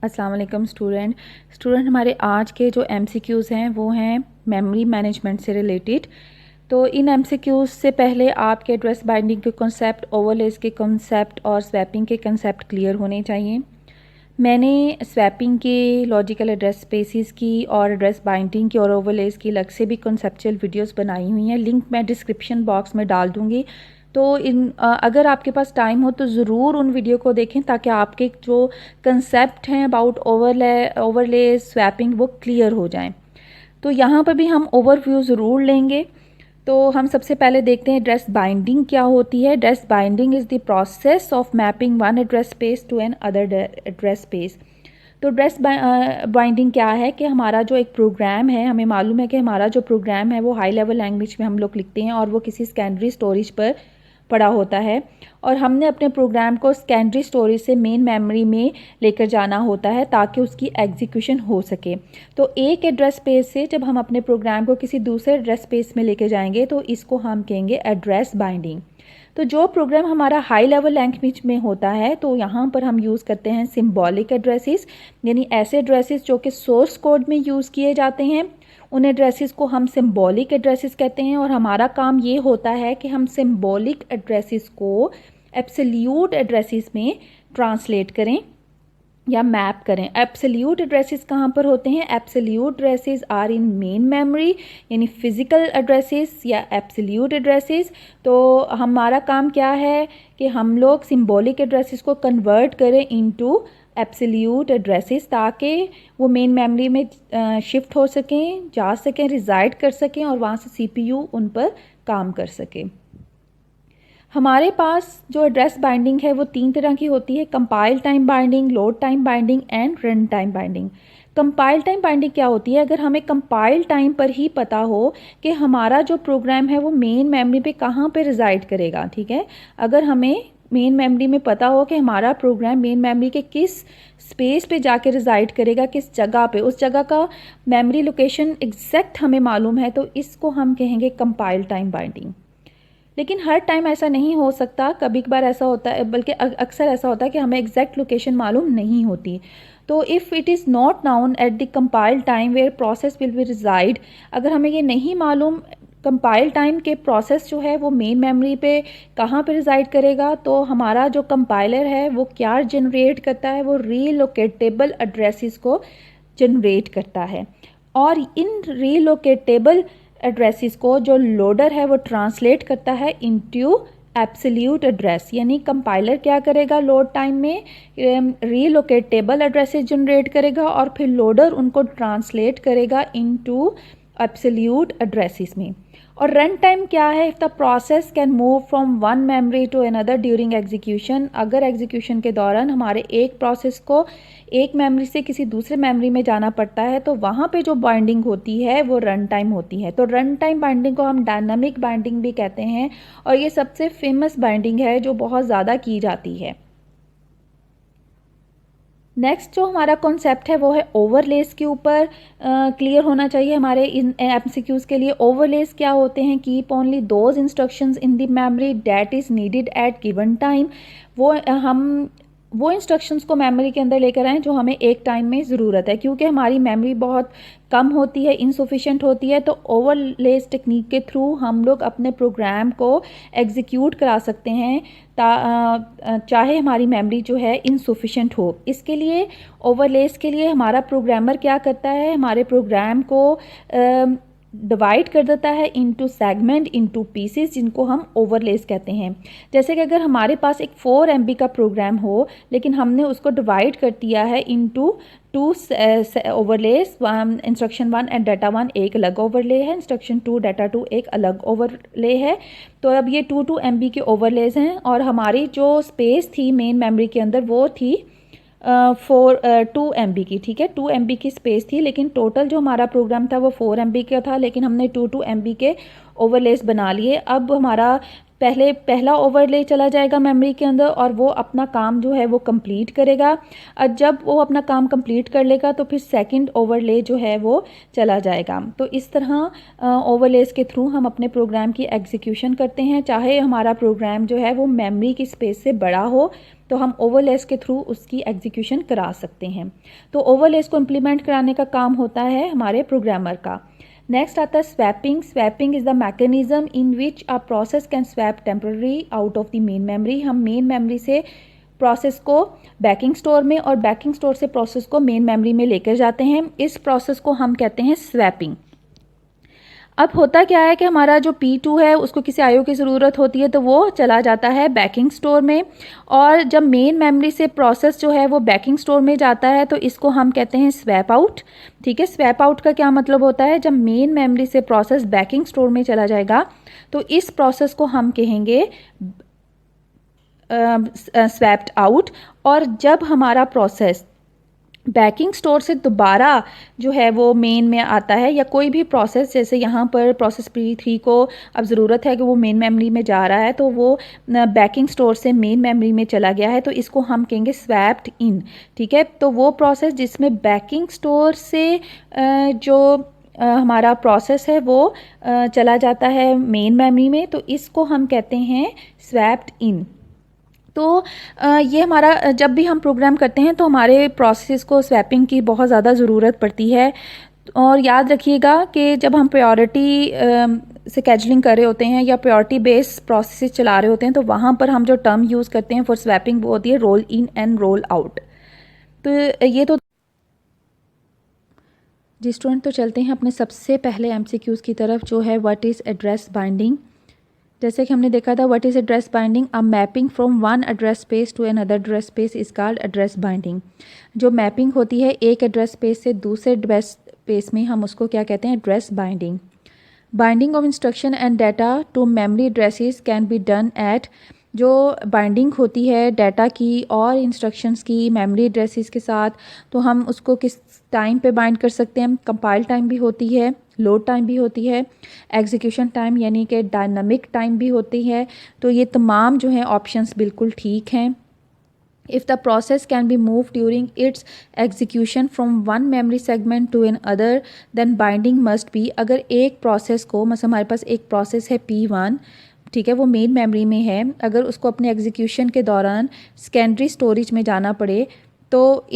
अस्सलाम वालेकुम स्टूडेंट हमारे आज के जो MCQs हैं वो हैं मेमोरी मैनेजमेंट से रिलेटेड। तो इन MCQs से पहले आपके एड्रेस बाइंडिंग के कॉन्सेप्ट, ओवरलेस के कॉन्सेप्ट और स्वैपिंग के कॉन्सेप्ट क्लियर होने चाहिए। मैंने स्वैपिंग की, लॉजिकल एड्रेस स्पेसिस की और एड्रेस बाइंडिंग की और ओवरलेस की अलग से भी कॉन्सेप्चुअल वीडियोस बनाई हुई हैं। लिंक मैं डिस्क्रिप्शन बॉक्स में डाल दूँगी। तो अगर आपके पास टाइम हो तो ज़रूर उन वीडियो को देखें ताकि आपके जो कंसेप्ट हैं अबाउट ओवरले स्वैपिंग वो क्लियर हो जाएं। तो यहाँ पर भी हम ओवरव्यू ज़रूर लेंगे। तो हम सबसे पहले देखते हैं एड्रेस बाइंडिंग क्या होती है। Address binding is the process of mapping one address space to an other address space. तो एड्रेस बाइंडिंग क्या है कि हमारा जो एक प्रोग्राम है, हमें मालूम है कि हमारा जो प्रोग्राम है वो हाई लेवल लैंग्वेज में हम लोग लिखते हैं और वो किसी सेकेंडरी स्टोरेज पर पड़ा होता है और हमने अपने प्रोग्राम को सेकेंडरी स्टोरेज से मेन मेमोरी में लेकर जाना होता है ताकि उसकी एग्जीक्यूशन हो सके। तो एक एड्रेस स्पेस से जब हम अपने प्रोग्राम को किसी दूसरे एड्रेस स्पेस में लेकर जाएंगे तो इसको हम कहेंगे एड्रेस बाइंडिंग। तो जो प्रोग्राम हमारा हाई लेवल लैंग्वेज में होता है तो यहाँ पर हम यूज़ करते हैं सिंबॉलिक एड्रेसेस, यानी ऐसे एड्रेसेस जो कि सोर्स कोड में यूज़ किए जाते हैं। उन एड्रेसेस को हम सिंबॉलिक एड्रेसेस कहते हैं और हमारा काम ये होता है कि हम सिंबॉलिक एड्रेसेस को एब्सोल्यूट एड्रेसेस में ट्रांसलेट करें या मैप करें। एब्सोल्यूट एड्रेसेस कहाँ पर होते हैं? Absolute addresses are in main memory, यानी फिज़िकल एड्रेसेस या एब्सोल्यूट एड्रेसेस। तो हमारा काम क्या है कि हम लोग सिंबॉलिक एड्रेसेस को कन्वर्ट करें इनटू एब्सोल्यूट एड्रेसेस ताकि वो मेन मेमोरी में शिफ्ट हो सकें, जा सकें, रिजाइड कर सकें और वहाँ से CPU उन पर काम कर सके। हमारे पास जो एड्रेस बाइंडिंग है वो 3 तरह की होती है: compile time binding, load time binding and run time binding. Compile time binding क्या होती है? अगर हमें कंपाइल टाइम पर ही पता हो कि हमारा जो प्रोग्राम है वो मेन मेमोरी पे कहाँ पे रिजाइड करेगा, ठीक है। अगर हमें मेन मेमोरी में पता हो कि हमारा प्रोग्राम मेन मेमोरी के किस स्पेस पे जाके रिजाइड करेगा, किस जगह पे, उस जगह का मेमोरी लोकेशन एग्जैक्ट हमें मालूम है, तो इसको हम कहेंगे कंपाइल टाइम बाइंडिंग। लेकिन हर टाइम ऐसा नहीं हो सकता, कभी कभार ऐसा होता है, बल्कि अक्सर ऐसा होता है कि हमें एग्जैक्ट लोकेशन मालूम नहीं होती। तो if it is not known at the compile time where process will be resided, अगर हमें ये नहीं मालूम कंपाइल टाइम के प्रोसेस जो है वो मेन मेमोरी पे कहाँ पे रिजाइड करेगा, तो हमारा जो कंपाइलर है वो क्या जनरेट करता है? वो रीलोकेटेबल एड्रेसेस को जनरेट करता है और इन रीलोकेटेबल एड्रेसेस को जो लोडर है वो ट्रांसलेट करता है इनटू एब्सोल्यूट एड्रेस। यानी कंपाइलर क्या करेगा? लोड टाइम में रीलोकेटेबल एड्रेसेस जनरेट करेगा और फिर लोडर उनको ट्रांसलेट करेगा इनटू एब्सोल्यूट एड्रेसेस में। और रन टाइम क्या है? If the process can move from one memory to another during execution, अगर एग्जीक्यूशन के दौरान हमारे एक प्रोसेस को एक मेमोरी से किसी दूसरे मेमोरी में जाना पड़ता है तो वहाँ पे जो बाइंडिंग होती है वो रन टाइम होती है। तो रन टाइम बाइंडिंग को हम डायनामिक बाइंडिंग भी कहते हैं और ये सबसे फेमस बाइंडिंग है जो बहुत ज़्यादा की जाती है। नेक्स्ट जो हमारा कॉन्सेप्ट है वो है ओवरलेस के ऊपर क्लियर होना चाहिए हमारे इन MCQs के लिए। ओवरलेस क्या होते हैं? Keep only those instructions in the memory that is needed eight given time. हम वो इंस्ट्रक्शंस को मेमोरी के अंदर लेकर आएँ जो हमें एक टाइम में ज़रूरत है, क्योंकि हमारी मेमोरी बहुत कम होती है, इनसफिशेंट होती है। तो ओवरलेस टेक्निक के थ्रू हम लोग अपने प्रोग्राम को एग्जीक्यूट करा सकते हैं चाहे हमारी मेमोरी जो है इनसफिशेंट हो। इसके लिए ओवरलेस के लिए हमारा प्रोग्रामर क्या करता है? हमारे प्रोग्राम को डिवाइड कर देता है इनटू सेगमेंट, इनटू पीसेस, जिनको हम ओवरलेस कहते हैं। जैसे कि अगर हमारे पास एक 4 MB का प्रोग्राम हो लेकिन हमने उसको डिवाइड कर दिया है into 2 overlays, instruction 1 and data 1 एक अलग ओवरले है, इंस्ट्रक्शन 2 डाटा 2 एक अलग ओवरले है। तो अब ये 2 MB के ओवरलेस हैं और हमारी जो स्पेस थी मेन मेमोरी के अंदर वो थी 2 MB की, ठीक है। 2 MB की स्पेस थी लेकिन टोटल जो हमारा प्रोग्राम था वो 4 MB का था, लेकिन हमने 2 MB के ओवरलेस बना लिए। अब हमारा पहला ओवरले चला जाएगा मेमोरी के अंदर और वो अपना काम जो है वो कंप्लीट करेगा। और जब वो अपना काम कंप्लीट कर लेगा तो फिर सेकंड ओवरले जो है वो चला जाएगा। तो इस तरह ओवरलेस के थ्रू हम अपने प्रोग्राम की एग्जीक्यूशन करते हैं। चाहे हमारा प्रोग्राम जो है वो मेमोरी की स्पेस से बड़ा हो तो हम ओवरलेस के थ्रू उसकी एग्जीक्यूशन करा सकते हैं। तो ओवरलेस को इम्प्लीमेंट कराने का काम होता है हमारे प्रोग्रामर का। नेक्स्ट आता है swapping. Swapping is the mechanism in which a process can swap temporary out of the main memory. हम मेन मेमोरी से प्रोसेस को बैकिंग स्टोर में और बैकिंग स्टोर से प्रोसेस को मेन मेमोरी में लेकर जाते हैं। इस प्रोसेस को हम कहते हैं स्वैपिंग। अब होता क्या है कि हमारा जो P2 है उसको किसी IO की ज़रूरत होती है तो वो चला जाता है बैकिंग स्टोर में, और जब मेन मेमोरी से प्रोसेस जो है वो बैकिंग स्टोर में जाता है तो इसको हम कहते हैं स्वैप आउट। ठीक है, स्वैप आउट का क्या मतलब होता है, जब मेन मेमोरी से प्रोसेस बैकिंग स्टोर में चला जाएगा तो इस प्रोसेस को हम कहेंगे स्वैप्ड आउट। और जब हमारा प्रोसेस बैकिंग स्टोर से दोबारा जो है वो मेन में आता है, या कोई भी प्रोसेस, जैसे यहाँ पर प्रोसेस P3 को अब ज़रूरत है कि वो मेन मेमोरी में जा रहा है तो वो बैकिंग स्टोर से मेन मेमोरी में चला गया है तो इसको हम कहेंगे स्वैप्ड इन। ठीक है, तो वो प्रोसेस जिसमें बैकिंग स्टोर से जो हमारा प्रोसेस है वो चला जाता है मेन मेमोरी में तो इसको हम कहते हैं स्वैप्ड इन। तो ये हमारा जब भी हम प्रोग्राम करते हैं तो हमारे प्रोसेस को स्वैपिंग की बहुत ज़्यादा ज़रूरत पड़ती है। और याद रखिएगा कि जब हम प्रायोरिटी स्केड्यूलिंग कर रहे होते हैं या प्रायोरिटी बेस्ड प्रोसेस चला रहे होते हैं तो वहाँ पर हम जो टर्म यूज़ करते हैं फॉर स्वैपिंग वो होती है roll in and roll out. तो ये तो जी स्टूडेंट, तो चलते हैं अपने सबसे पहले MCQs की तरफ, जो है व्हाट इज़ एड्रेस बाइंडिंग। जैसे कि हमने देखा था what is address binding, a mapping from one address space to another address space is called address binding. जो मैपिंग होती है एक एड्रेस स्पेस से दूसरे एड्रेस स्पेस में, हम उसको क्या कहते हैं, address binding. Binding of instruction and data to memory addresses can be done at, जो बाइंडिंग होती है डाटा की और इंस्ट्रक्शंस की मेमोरी एड्रेसेस के साथ, तो हम उसको किस टाइम पे बाइंड कर सकते हैं। कंपाइल टाइम भी होती है, लोड टाइम भी होती है, एग्जीक्यूशन टाइम यानी कि डायनामिक टाइम भी होती है। तो ये तमाम जो हैं ऑप्शंस बिल्कुल ठीक हैं। If the process can be moved during its execution from one memory segment to another, then binding must be, अगर एक प्रोसेस को, मतलब हमारे पास एक प्रोसेस है P1, ठीक है, वो मेन मेमोरी में है, अगर उसको अपने एग्जीक्यूशन के दौरान सेकेंडरी स्टोरेज में जाना पड़े तो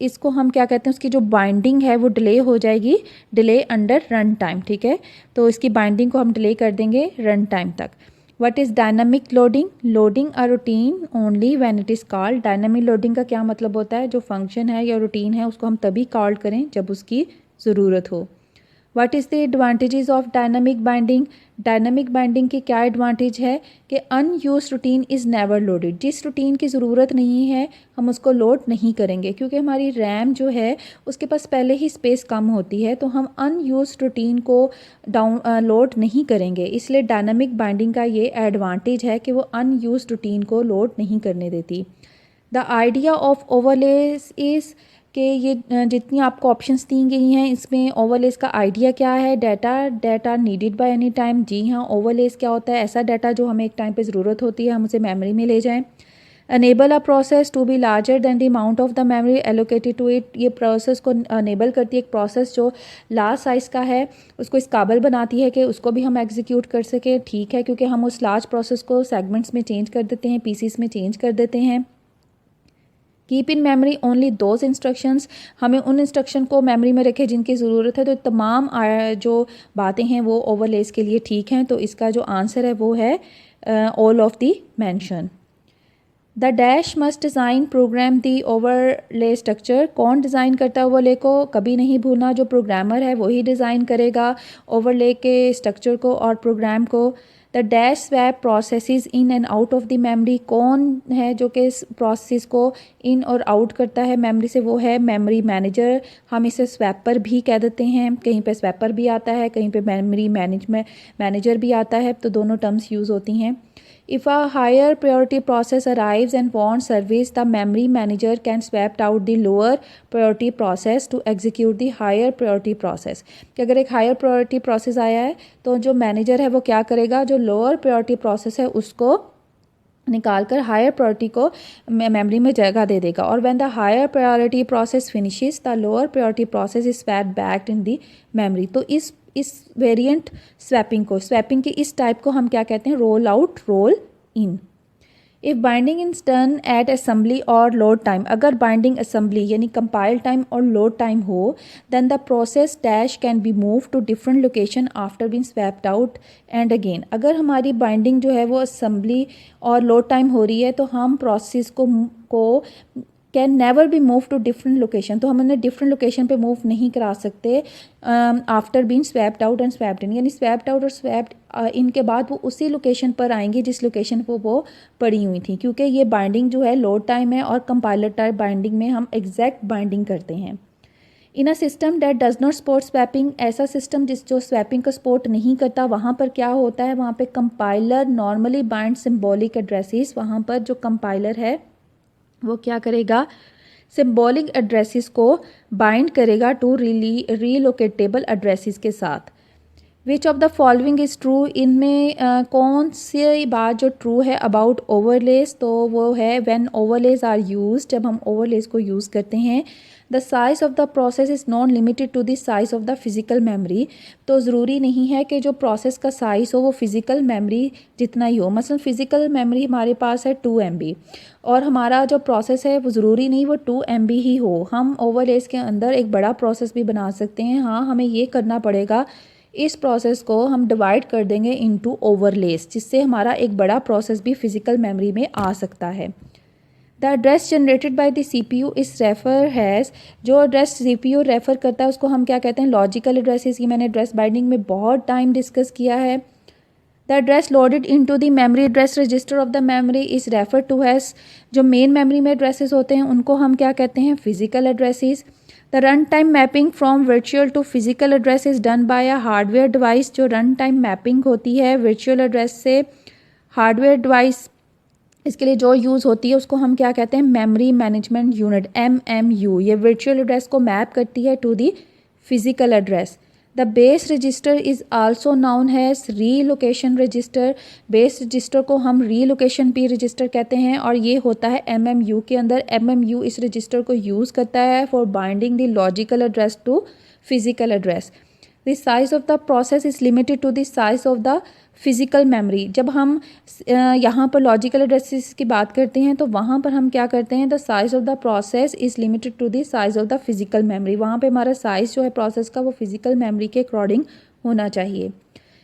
इसको हम क्या कहते हैं, उसकी जो बाइंडिंग है वो डिले हो जाएगी, डिले अंडर रन टाइम। ठीक है, तो इसकी बाइंडिंग को हम डिले कर देंगे रन टाइम तक। What is dynamic loading? Loading a routine only when it is called. Dynamic loading का क्या मतलब होता है, जो फंक्शन है या रूटीन है उसको हम तभी कॉल करें जब उसकी ज़रूरत हो। What is the advantages of dynamic binding? Dynamic binding की क्या एडवांटेज है कि unused routine is never loaded. जिस रूटीन की ज़रूरत नहीं है हम उसको लोड नहीं करेंगे, क्योंकि हमारी रैम जो है उसके पास पहले ही स्पेस कम होती है, तो हम अनयूज रूटीन को लोड नहीं करेंगे। इसलिए डायनामिक बाइंडिंग का ये एडवांटेज है कि वो अनयूज रूटीन को लोड नहीं करने देती। The idea of overlays is कि ये जितनी आपको ऑप्शंस दी गई हैं इसमें ओवरलेस का आइडिया क्या है, data needed by any time. जी हाँ, ओवरलेस क्या होता है, ऐसा डाटा जो हमें एक टाइम पे ज़रूरत होती है हम उसे मेमोरी में ले जाएं। Enable a process to be larger than the amount of the memory allocated to it, ये प्रोसेस को अनेबल करती है, एक प्रोसेस जो लार्ज साइज़ का है उसको इस काबिल बनाती है कि उसको भी हम एग्जीक्यूट कर सकें। ठीक है, क्योंकि हम उस लार्ज प्रोसेस को सेगमेंट्स में चेंज कर देते हैं, पीसीस में चेंज कर देते हैं। Keep in memory only those instructions, हमें उन इंस्ट्रक्शन को मेमोरी में रखें जिनकी ज़रूरत है। तो तमाम जो बातें हैं वो ओवरलेस के लिए ठीक हैं, तो इसका जो आंसर है वो है all of the mention. The dash must design program the overlay structure, कौन डिज़ाइन करता है ओवरले को, कभी नहीं भूलना जो प्रोग्रामर है वही डिज़ाइन करेगा ओवरले के स्ट्रक्चर को और प्रोग्राम को। The dash swap processes in and out of the memory, कौन है जो कि इस प्रोसेस को इन और आउट करता है मेमोरी से, वो है मेमोरी मैनेजर। हम इसे स्वैपर भी कह देते हैं, कहीं पे स्वैपर भी आता है, कहीं पे मेमोरी मैनेजर भी आता है, तो दोनों टर्म्स यूज़ होती हैं। If a higher priority process arrives and wants service, the memory manager can swap out the lower priority process to execute the higher priority process. कि अगर एक higher priority process आया है तो जो manager है वो क्या करेगा, जो lower priority process है उसको निकाल कर हायर प्रायोरिटी को मेमोरी में जगह दे देगा. और when the higher priority process finishes the lower priority process is swapped back in the memory. तो इस वेरिएंट स्वैपिंग की इस टाइप को हम क्या कहते हैं, roll out roll in. If binding is done at assembly और लोड टाइम, अगर बाइंडिंग असेंबली यानी कंपाइल टाइम और लोड टाइम हो, then the process dash can be move to different location after being swapped out and again. अगर हमारी binding जो है वो असेंबली और लोड टाइम हो रही है तो हम प्रोसेस को can never be move to different location, तो हम उन्हें डिफरेंट लोकेशन पे मूव नहीं करा सकते after being swapped out and swapped in. यानी स्वैप्ड आउट और स्वैप्ड इन के बाद वो उसी लोकेशन पर आएंगे जिस लोकेशन पर वो पड़ी हुई थी, क्योंकि ये बाइंडिंग जो है लोड टाइम है और कंपाइलर टाइप बाइंडिंग में हम एग्जैक्ट बाइंडिंग करते हैं. In a system that does not support swapping, ऐसा सिस्टम जो स्वैपिंग को सपोर्ट नहीं करता, वहाँ पर क्या होता है, वहाँ पे compiler normally bind symbolic addresses. वहाँ पर जो कंपाइलर है वो क्या करेगा, सिम्बॉलिक एड्रेसेस को बाइंड करेगा टू रीलोकेटेबल एड्रेसेस के साथ. Which of the following is true, इनमें कौन सी बात जो ट्रू है अबाउट ओवरलेस, तो वो है व्हेन ओवरलेस आर यूज, जब हम ओवरलेस को यूज़ करते हैं. The size of the process is not limited to the size of the physical memory, तो ज़रूरी नहीं है कि जो प्रोसेस का साइज़ हो वो फिज़िकल मेमोरी जितना ही हो. मसलन फ़िज़िकल मेमोरी हमारे पास है 2 MB और हमारा जो प्रोसेस है वो ज़रूरी नहीं वो 2 MB ही हो. हम ओवरलेस के अंदर एक बड़ा प्रोसेस भी बना सकते हैं. हाँ, हमें ये करना पड़ेगा, इस प्रोसेस को हम डिवाइड कर देंगे इनटू ओवरलेस, जिससे हमारा एक बड़ा प्रोसेस भी फिज़िकल मेमोरी में आ सकता है. The address generated by the CPU इस रेफर हैज़, जो एड्रेस CPU रेफ़र करता है उसको हम क्या कहते हैं, लॉजिकल एड्रेसेस. की मैंने एड्रेस बाइंडिंग में बहुत टाइम डिस्कस किया है. The address loaded into the memory address register of the memory is refer to as, जो मेन मेमोरी में एड्रेसेस होते हैं उनको हम क्या कहते हैं, physical addresses. The run time mapping from virtual to physical address is done by a hardware device, जो रन टाइम मैपिंग होती है वर्चुअल एड्रेस से हार्डवेयर डिवाइस, इसके लिए जो यूज़ होती है उसको हम क्या कहते हैं, मेमोरी मैनेजमेंट यूनिट MMU. ये वर्चुअल एड्रेस को मैप करती है to the physical address. The base register is also known as relocation register. Base register को हम रीलोकेशन P रजिस्टर कहते हैं और ये होता है MMU के अंदर. MMU इस रजिस्टर को यूज़ करता है for binding the logical address to physical address. The size of the process is limited to the size of the physical memory. जब हम यहाँ पर लॉजिकल एड्रेसेस की बात करते हैं तो वहाँ पर हम क्या करते हैं, the size of the process is limited to the size of the physical memory. वहाँ पे हमारा साइज़ जो है प्रोसेस का वो फिज़िकल मेमोरी के अकॉर्डिंग होना चाहिए.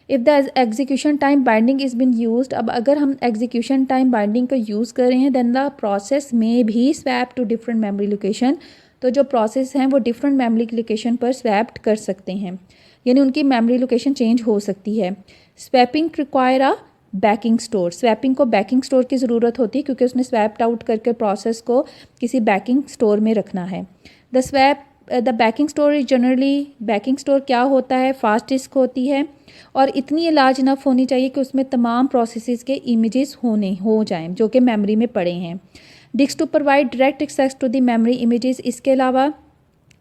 If the execution time binding is being used, अब अगर हम एग्जीक्यूशन टाइम बाइंडिंग का यूज़ कर रहे हैं, देन द प्रोसेस में भी swap to different memory location, तो जो प्रोसेस हैं वो डिफरेंट मेमोरी लोकेशन पर स्वैप कर सकते हैं, यानी उनकी मेमोरी लोकेशन चेंज हो सकती है. Swapping require a banking store, swapping को बैकिंग स्टोर की ज़रूरत होती है क्योंकि उसने स्वैप्ड आउट करके प्रोसेस को किसी बैकिंग स्टोर में रखना है. The backing store is generally, banking store क्या होता है, फास्ट डिस्क होती है और इतनी लार्ज इनफ होनी चाहिए कि उसमें तमाम प्रोसेसेस के इमेजेस हो जाएं जो कि मेमोरी में पड़े हैं. Disk to provide direct access to the memory images, इसके अलावा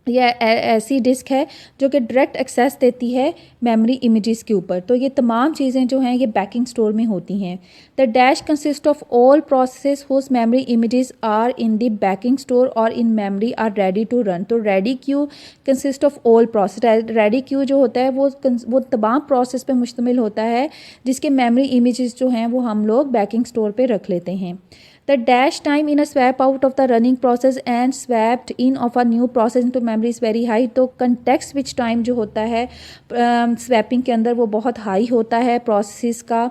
यह ऐसी डिस्क है जो कि डायरेक्ट एक्सेस देती है मेमोरी इमेजेस के ऊपर. तो ये तमाम चीज़ें जो हैं ये बैकिंग स्टोर में होती हैं. The dash consist of all process whose memory images are in the backing store और in memory are ready to run. तो ready queue consist of all process, ready queue जो होता है वो तमाम प्रोसेस पे मुश्तमिल होता है जिसके मेमोरी इमेजेस जो हैं वो हम लोग बैकिंग स्टोर पे रख लेते हैं. The dash time in a swap out of the running process and swapped in of a new process into memory is very high. तो context switch time जो होता है स्वैपिंग के अंदर वो बहुत हाई होता है प्रोसेस का.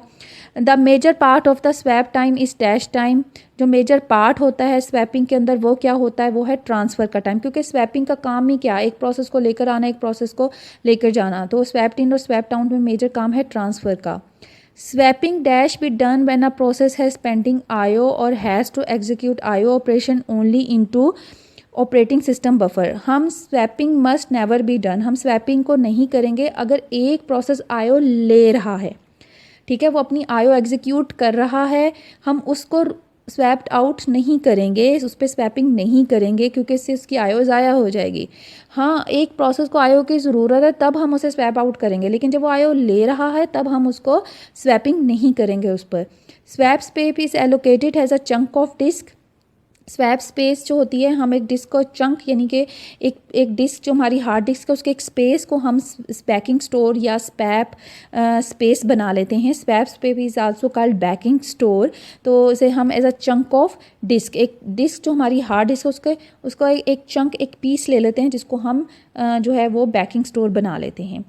The major part of the swap time is dash time. जो मेजर पार्ट होता है स्वैपिंग के अंदर वो क्या होता है, वो है ट्रांसफ़र का टाइम, क्योंकि स्वैपिंग का काम ही क्या है, एक प्रोसेस को लेकर आना, एक प्रोसेस को लेकर जाना. तो स्वैप्ड इन और स्वैप्ड आउट में मेजर काम है ट्रांसफ़र का. Swapping dash be done when a process has pending IO or has to execute IO operation only into operating system buffer. हम swapping must never be done, हम swapping को नहीं करेंगे अगर एक प्रोसेस IO ले रहा है. ठीक है, वो अपनी आयो एग्जीक्यूट कर रहा है, हम उसको स्वैप्ड आउट नहीं करेंगे, उस पर स्वैपिंग नहीं करेंगे क्योंकि इससे उसकी आयो ज़ाया हो जाएगी। हाँ, एक प्रोसेस को आयो की ज़रूरत है तब हम उसे स्वैप आउट करेंगे, लेकिन जब वो आयो ले रहा है तब हम उसको स्वैपिंग नहीं करेंगे उस पर। Swap space is allocated as a chunk of disk. Swap space जो होती है, हम एक डिस्क को चंक यानी कि एक डिस्क जो हमारी हार्ड डिस्क है उसके एक स्पेस को हम बैकिंग स्टोर या स्वैप स्पेस बना लेते हैं। Swap space is also called backing store. तो इसे हम as a chunk of disk, एक डिस्क जो हमारी हार्ड डिस्क है उसका एक चंक, एक पीस ले लेते हैं जिसको हम जो है वो बैकिंग स्टोर बना लेते हैं।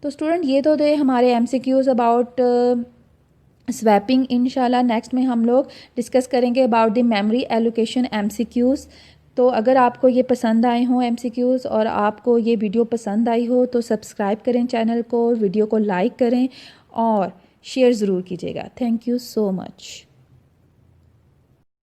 तो स्टूडेंट ये तो थे हमारे MCQs अबाउट स्वैपिंग। इंशाल्लाह नेक्स्ट में हम लोग डिस्कस करेंगे about the memory allocation MCQs। तो अगर आपको ये पसंद आए हों MCQs और आपको ये वीडियो पसंद आई हो तो सब्सक्राइब करें चैनल को, वीडियो को लाइक करें और शेयर ज़रूर कीजिएगा। Thank you so much.